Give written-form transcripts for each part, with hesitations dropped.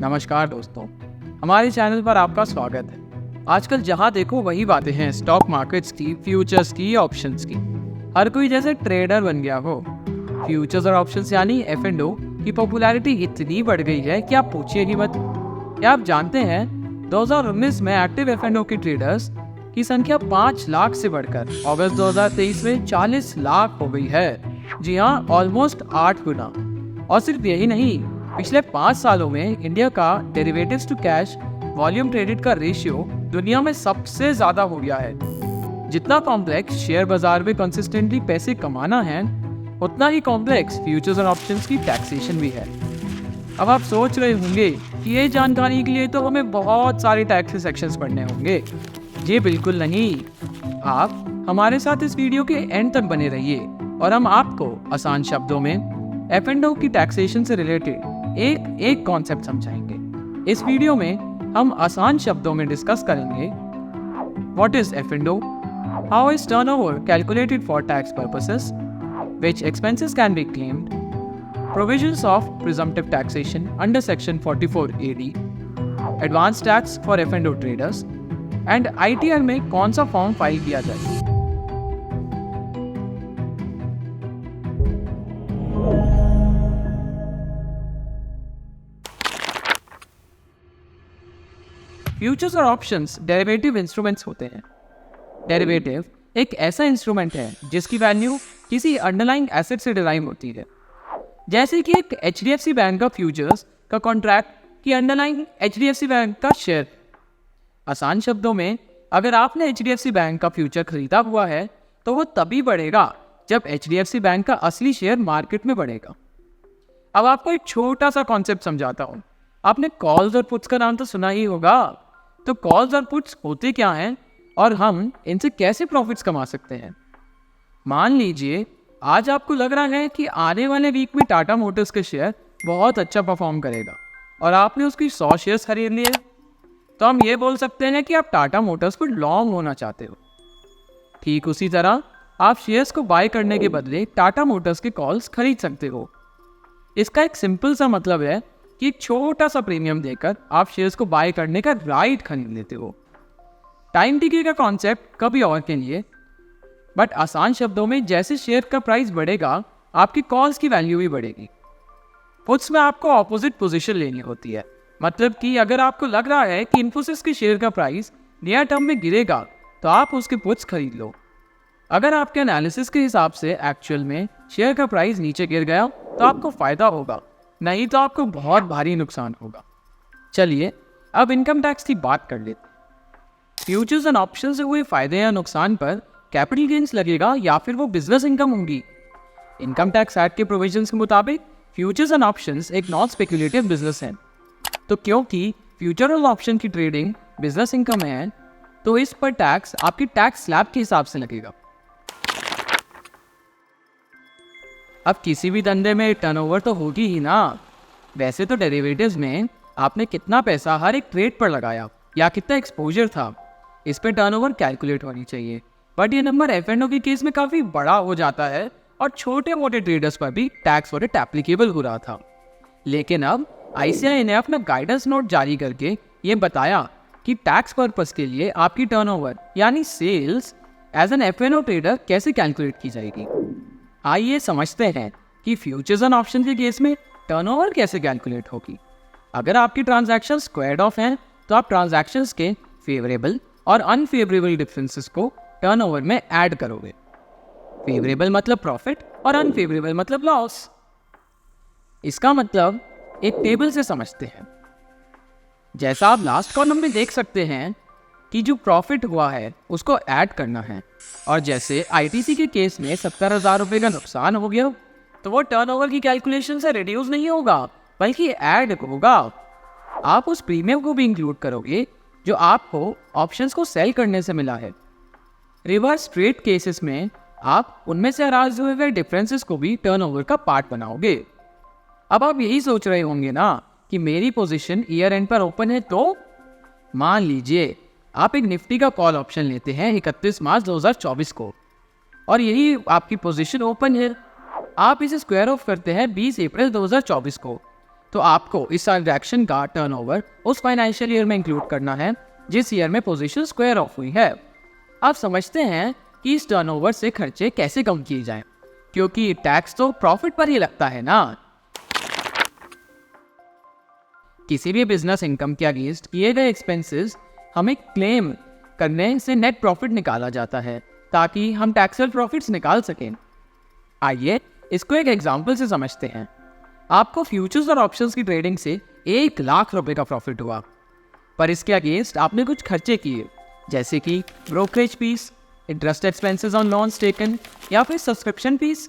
नमस्कार दोस्तों, हमारे चैनल पर आपका स्वागत है। आजकल जहां देखो वही बातें हैं, स्टॉक मार्केट्स की, फ्यूचर्स की, ऑप्शंस की। हर कोई जैसे ट्रेडर बन गया हो। फ्यूचर्स और ऑप्शंस यानी F&O की पॉपुलैरिटी इतनी बढ़ गई है कि आप पूछिए ही मत। क्या आप जानते हैं 2019 में एक्टिव F&O की ट्रेडर्स की संख्या 5 लाख से बढ़कर अगस्त 2023 में 40 लाख हो गई है। जी हाँ, ऑलमोस्ट 8 गुना। और सिर्फ यही नहीं, पिछले 5 सालों में इंडिया का derivatives to cash volume traded का रेशियो दुनिया में सबसे ज्यादा हो गया है। जितना कॉम्प्लेक्स शेयर बाजार में कंसिस्टेंटली पैसे कमाना है, उतना ही कॉम्प्लेक्स फ्यूचर्स और ऑप्शंस की टैक्सेशन भी है। अब आप सोच रहे होंगे कि ये जानकारी के लिए तो हमें बहुत सारे टैक्स सेक्शंस पढ़ने होंगे। जी बिल्कुल नहीं, आप हमारे साथ इस वीडियो के एंड तक बने रहिए और हम आपको आसान शब्दों में F&O की टैक्सेशन से रिलेटेड एक कॉन्सेप्ट समझाएंगे। इस वीडियो में हम आसान शब्दों में डिस्कस करेंगे what is F&O, how is turnover calculated for tax purposes, which expenses can be claimed, provisions of presumptive taxation under section 44 AD, advance tax for F&O traders and ITR में कौन सा form file किया जाए। Futures और options derivative instruments होते हैं। Derivative एक ऐसा इंस्ट्रूमेंट है जिसकी वैल्यू किसी अंडरलाइंग एसेट से डिराइव होती है, जैसे कि एक HDFC बैंक का फ्यूचर्स का कॉन्ट्रैक्ट की अंडरलाइंग HDFC बैंक का शेयर। आसान शब्दों में, अगर आपने HDFC बैंक का फ्यूचर खरीदा हुआ है तो वो तभी बढ़ेगा जब HDFC बैंक का असली शेयर मार्केट में बढ़ेगा। अब आपको एक छोटा सा कॉन्सेप्ट समझाता हूँ। आपने कॉल्स और पुट्स का नाम तो सुना ही होगा। तो कॉल्स और पुट्स होते क्या हैं और हम इनसे कैसे प्रॉफिट्स कमा सकते हैं। मान लीजिए आज आपको लग रहा है कि आने वाले वीक में टाटा मोटर्स के शेयर बहुत अच्छा परफॉर्म करेगा और आपने उसकी 100 शेयर्स खरीद लिए, तो हम ये बोल सकते हैं कि आप टाटा मोटर्स को लॉन्ग होना चाहते हो। ठीक उसी तरह आप शेयर्स को बाय करने के बदले टाटा मोटर्स के कॉल्स खरीद सकते हो। इसका एक सिंपल सा मतलब है कि एक छोटा सा प्रीमियम देकर आप शेयर्स को बाय करने का राइट खरीद लेते हो। टाइम टिके का कॉन्सेप्ट कभी और के लिए, बट आसान शब्दों में जैसे शेयर का प्राइस बढ़ेगा आपकी कॉल्स की वैल्यू भी बढ़ेगी। पुट्स में आपको ऑपोजिट पोजीशन लेनी होती है, मतलब कि अगर आपको लग रहा है कि इन्फोसिस के शेयर का प्राइस नियर टर्म में गिरेगा तो आप उसके पुट्स खरीद लो। अगर आपके एनालिसिस के हिसाब से एक्चुअल में शेयर का प्राइस नीचे गिर गया तो आपको फायदा होगा, नहीं तो आपको बहुत भारी नुकसान होगा। चलिए अब इनकम टैक्स की बात कर लेते हैं। फ्यूचर्स एंड ऑप्शन से हुए फायदे या नुकसान पर कैपिटल गेन्स लगेगा या फिर वो बिजनेस इनकम होगी। इनकम टैक्स एक्ट के प्रोविजंस के मुताबिक फ्यूचर्स एंड ऑप्शंस एक नॉन स्पेक्युलेटिव बिजनेस है। तो क्योंकि फ्यूचर और ऑप्शन की ट्रेडिंग बिजनेस इनकम है, तो इस पर टैक्स आपकी टैक्स स्लैब के हिसाब से लगेगा। अब किसी भी धंधे में टर्नओवर तो होगी ही ना। वैसे तो डेरिवेटिव्स में आपने कितना पैसा हर एक ट्रेड पर लगाया या कितना एक्सपोजर था, इस पे टर्नओवर कैलकुलेट होनी चाहिए। बट ये नंबर F&O के केस में काफ़ी बड़ा हो जाता है और छोटे मोटे ट्रेडर्स पर भी टैक्स ऑडिट एप्लीकेबल हो रहा था। लेकिन अब ICAI ने अपना गाइडेंस नोट जारी करके ये बताया कि टैक्स पर्पस के लिए आपकी टर्नओवर यानी sales as an F&O trader कैसे कैलकुलेट की जाएगी। आइए समझते हैं कि फ्यूचर्स एंड ऑप्शन के केस में टर्नओवर कैसे कैलकुलेट होगी। अगर आपकी ट्रांजैक्शन स्क्वायर्ड ऑफ हैं तो आप ट्रांजैक्शंस के फेवरेबल और अनफेवरेबल डिफरेंसेस को टर्नओवर में ऐड करोगे। फेवरेबल मतलब प्रॉफिट और अनफेवरेबल मतलब लॉस। इसका मतलब एक टेबल से समझते हैं। जैसा आप लास्ट कॉलम में देख सकते हैं कि जो प्रॉफिट हुआ है उसको ऐड करना है, और जैसे ITC के केस में 70,000 रुपये का नुकसान हो गया तो वो टर्नओवर की कैलकुलेशन से रिड्यूस नहीं होगा बल्कि ऐड होगा। आप उस प्रीमियम को भी इंक्लूड करोगे जो आपको ऑप्शंस को सेल करने से मिला है। रिवर्स ट्रेड केसेस में आप उनमें से अराइज हुए हुए डिफरेंसेस को भी टर्नओवर का पार्ट बनाओगे। अब आप यही सोच रहे होंगे ना कि मेरी पोजीशन ईयर एंड पर ओपन है, तो मान लीजिए आप एक निफ्टी का कॉल ऑप्शन लेते हैं 31 मार्च 2024 को और यही आपकी पोजीशन ओपन है। आप इसे स्क्वायर ऑफ करते हैं 20 अप्रैल 2024 को, तो आपको इस ट्रांजैक्शन का टर्नओवर उस फाइनेंशियल ईयर में इंक्लूड करना है जिस ईयर में पोजीशन स्क्वायर ऑफ हुई है। अब समझते हैं कि इस टर्नओवर से खर्चे कैसे कम किए जाएं, क्योंकि टैक्स तो प्रॉफिट पर ही लगता है ना। किसी भी बिजनेस इनकम के अगेंस्ट किए गए एक्सपेंसेस हमें क्लेम करने से नेट प्रॉफिट निकाला जाता है ताकि हम टैक्सेबल प्रॉफिट्स निकाल सकें। आइए इसको एक एग्जांपल से समझते हैं। आपको फ्यूचर्स और ऑप्शंस की ट्रेडिंग से 1,00,000 रुपए का प्रॉफिट हुआ, पर इसके अगेंस्ट आपने कुछ खर्चे किए, जैसे कि brokerage fees, interest expenses on loans taken या फिर सब्सक्रिप्शन फीस।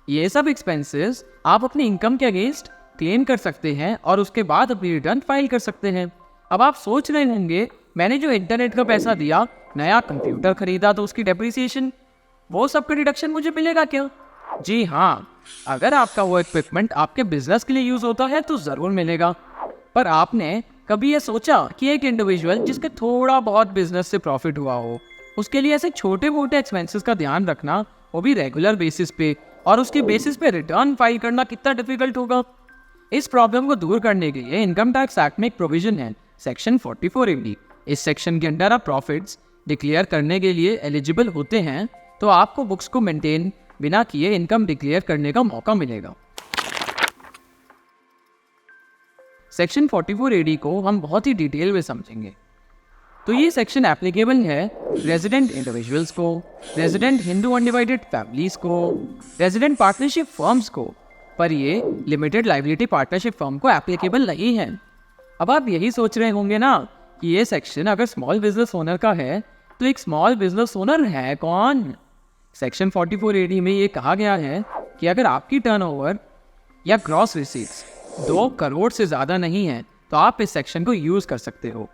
ये सब एक्सपेंसेस आप अपनी इनकम के अगेंस्ट क्लेम कर सकते हैं और उसके बाद अपनी रिटर्न फाइल कर सकते हैं। अब आप सोच रहे होंगे, मैंने जो इंटरनेट का पैसा दिया, नया कंप्यूटर खरीदा तो उसकी डेप्रिसिएशन, वो सब का डिडक्शन मुझे मिलेगा क्या? जी हाँ, अगर आपका वो इक्विपमेंट आपके बिजनेस के लिए यूज होता है तो जरूर मिलेगा। पर आपने कभी ये सोचा कि एक इंडिविजुअल जिसके थोड़ा बहुत बिजनेस से प्रॉफिट हुआ हो, उसके लिए ऐसे छोटे मोटे एक्सपेंसेस का ध्यान रखना, वो भी रेगुलर बेसिस पे, और उसके बेसिस पे रिटर्न फाइल करना कितना डिफिकल्ट होगा? इस प्रॉब्लम को दूर करने के लिए इनकम टैक्स एक्ट में एक प्रोविजन है, सेक्शन 44AD। इस सेक्शन के अंडर आप प्रॉफिट्स डिक्लेयर करने के लिए एलिजिबल होते हैं तो आपको बुक्स को मेंटेन बिना किए इनकम डिक्लेयर करने का मौका मिलेगा। सेक्शन 44AD को हम बहुत ही डिटेल में समझेंगे। तो ये सेक्शन एप्लीकेबल है रेजिडेंट इंडिविजुअल्स को, रेजिडेंट हिंदू अनडिवाइडेड फैमिलीज को, रेजिडेंट पार्टनरशिप फर्म्स को, पर ये लिमिटेड लाइबिलिटी पार्टनरशिप फर्म को एप्लीकेबल नहीं है। अब आप यही सोच रहे होंगे ना कि ये सेक्शन अगर स्मॉल बिजनेस ओनर का है तो एक स्मॉल बिजनेस ओनर है कौन? सेक्शन 44AD में ये कहा गया है कि अगर आपकी टर्नओवर या ग्रॉस रिसीट्स 2 करोड़ से ज़्यादा नहीं है तो आप इस सेक्शन को यूज़ कर सकते हो।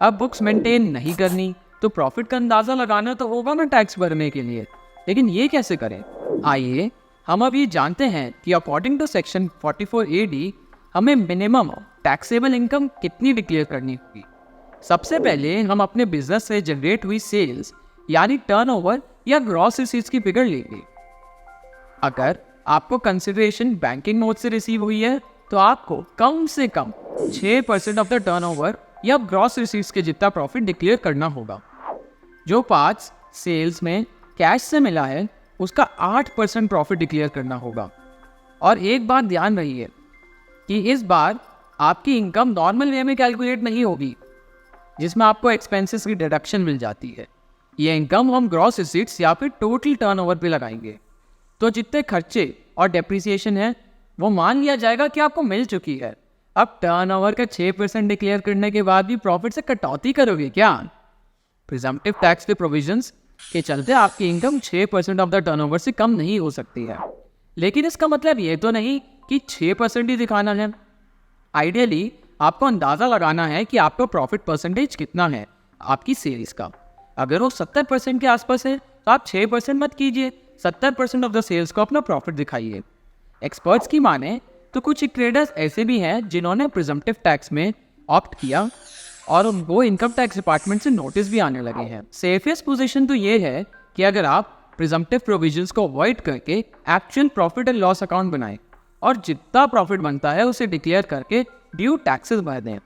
अब बुक्स मेंटेन नहीं करनी तो प्रॉफिट का अंदाज़ा लगाना तो होगा ना टैक्स भरने के लिए, लेकिन ये कैसे करें? आइए हम अब ये जानते हैं कि अकॉर्डिंग टू सेक्शन 44AD हमें मिनिमम टैक्सेबल इनकम कितनी डिक्लेयर करनी होगी। सबसे पहले हम अपने बिजनेस से जनरेट हुई सेल्स यानी टर्नओवर या ग्रॉस रिसीट्स की फिगर लेंगे। अगर आपको कंसिडरेशन बैंकिंग नोट से रिसीव हुई है तो आपको कम से कम 6% ऑफ द टर्नओवर या ग्रॉस रिसीट्स के जितना प्रॉफिट डिक्लेयर करना होगा। जो पार्ट्स सेल्स में कैश से मिला है उसका 8% प्रॉफिट डिक्लेयर करना होगा। और एक बात ध्यान रही है कि इस बार आपकी इनकम नॉर्मल वे में कैलकुलेट नहीं होगी जिसमें आपको एक्सपेंसेस की डिडक्शन मिल जाती है। ये इनकम हम ग्रॉस रिसीट्स या फिर टोटल टर्नओवर पे लगाएंगे। तो जितने खर्चे और डेप्रिसिएशन है वो मान लिया जाएगा कि आपको मिल चुकी है। अब टर्नओवर का 6% डिक्लेयर करने के बाद भी प्रॉफिट से कटौती करोगे क्या? प्रिजम्पटिव टैक्स के प्रोविजंस के चलते आपकी इनकम 6% ऑफ द टर्नओवर से कम नहीं हो सकती है, लेकिन इसका मतलब ये तो नहीं कि 6% ही दिखाना है। आइडियली आपको अंदाज़ा लगाना है कि आपका प्रॉफिट परसेंटेज कितना है आपकी सेल्स का। अगर वो 70% के आसपास है तो आप 6% मत कीजिए, 70% ऑफ द सेल्स को अपना प्रॉफिट दिखाइए। एक्सपर्ट्स की माने तो कुछ ट्रेडर्स ऐसे भी हैं जिन्होंने प्रिजम्पटिव टैक्स में ऑप्ट किया और उनको इनकम टैक्स डिपार्टमेंट से नोटिस भी आने लगे हैं। सेफेस्ट पोजीशन तो ये है कि अगर आप प्रिजम्पटिव प्रोविजंस को अवॉइड करके actual profit and loss account बनाएं और जितना प्रॉफिट बनता है उसे डिक्लेयर करके ड्यू टैक्सेस भर दें।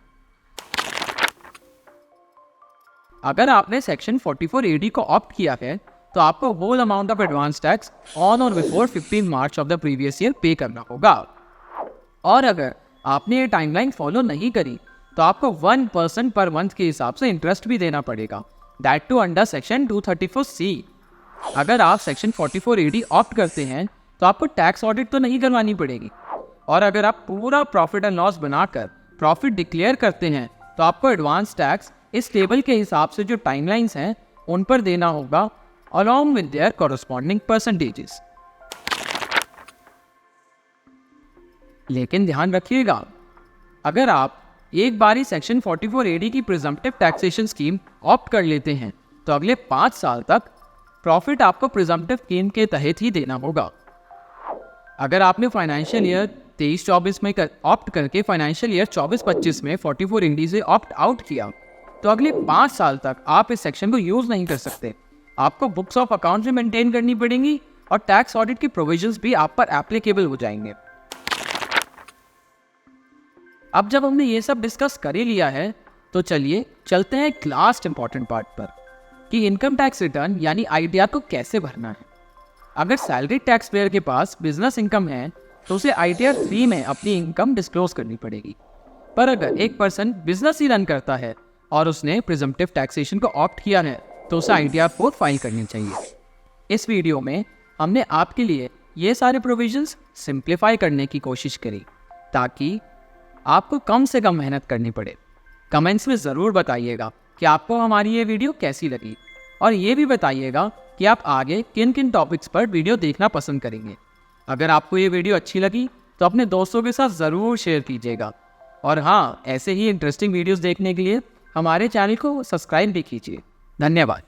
अगर आपने सेक्शन 44AD को ऑप्ट किया है तो आपको whole amount of advance tax on और before 15 March of the previous year पे करना होगा। और अगर आपने ये टाइमलाइन फॉलो नहीं करी तो आपको 1% पर मंथ के हिसाब से इंटरेस्ट भी देना पड़ेगा, that to under section 234C। अगर आप सेक्शन 44AD ऑप्ट करते हैं तो आपको टैक्स ऑडिट तो नहीं करवानी पड़ेगी, और अगर आप पूरा प्रॉफिट एंड लॉस बनाकर प्रॉफिट डिक्लेयर करते हैं तो आपको एडवांस टैक्स इस टेबल के हिसाब से जो टाइमलाइंस हैं उन पर देना होगा along with their corresponding percentages. लेकिन ध्यान रखिएगा, अगर आप एक बारी सेक्शन 44AD की प्रिजम्पटिव टैक्सेशन स्कीम ऑप्ट कर लेते हैं तो अगले 5 साल तक प्रॉफिट आपको प्रिजम्पटिव स्कीम के तहत ही देना होगा। अगर आपने फाइनेंशियल ईयर 23-24 में ऑप्ट करके फाइनेंशियल ईयर 24-25 में 44AD से ऑप्ट आउट किया तो अगले 5 साल तक आप इस सेक्शन को यूज नहीं कर सकते। आपको बुक्स ऑफ अकाउंट भी मेंटेन करनी पड़ेंगी और टैक्स ऑडिट की प्रोविजंस भी आप पर एप्लीकेबल हो जाएंगे। अब जब हमने ये सब डिस्कस कर ही लिया है तो चलिए चलते हैं एक लास्ट इंपॉर्टेंट पार्ट पर कि इनकम टैक्स रिटर्न यानी आईटीआर को कैसे भरना है। अगर सैलरी टैक्स पेयर के पास बिजनेस इनकम है तो उसे आईटीआर 3 में अपनी इनकम डिस्क्लोज करनी पड़ेगी। पर अगर एक पर्सन बिजनेस ही रन करता है और उसने प्रिजम्पटिव टैक्सेशन को ऑप्ट किया है तो उसे आईटीआर 4 फाइल करनी चाहिए। इस वीडियो में हमने आपके लिए ये सारे प्रोविजंस सिंप्लीफाई करने की कोशिश करी ताकि आपको कम से कम मेहनत करनी पड़े। कमेंट्स में ज़रूर बताइएगा कि आपको हमारी ये वीडियो कैसी लगी और ये भी बताइएगा कि आप आगे किन किन टॉपिक्स पर वीडियो देखना पसंद करेंगे। अगर आपको ये वीडियो अच्छी लगी तो अपने दोस्तों के साथ ज़रूर शेयर कीजिएगा और हाँ, ऐसे ही इंटरेस्टिंग वीडियोस देखने के लिए हमारे चैनल को सब्सक्राइब भी कीजिए। धन्यवाद।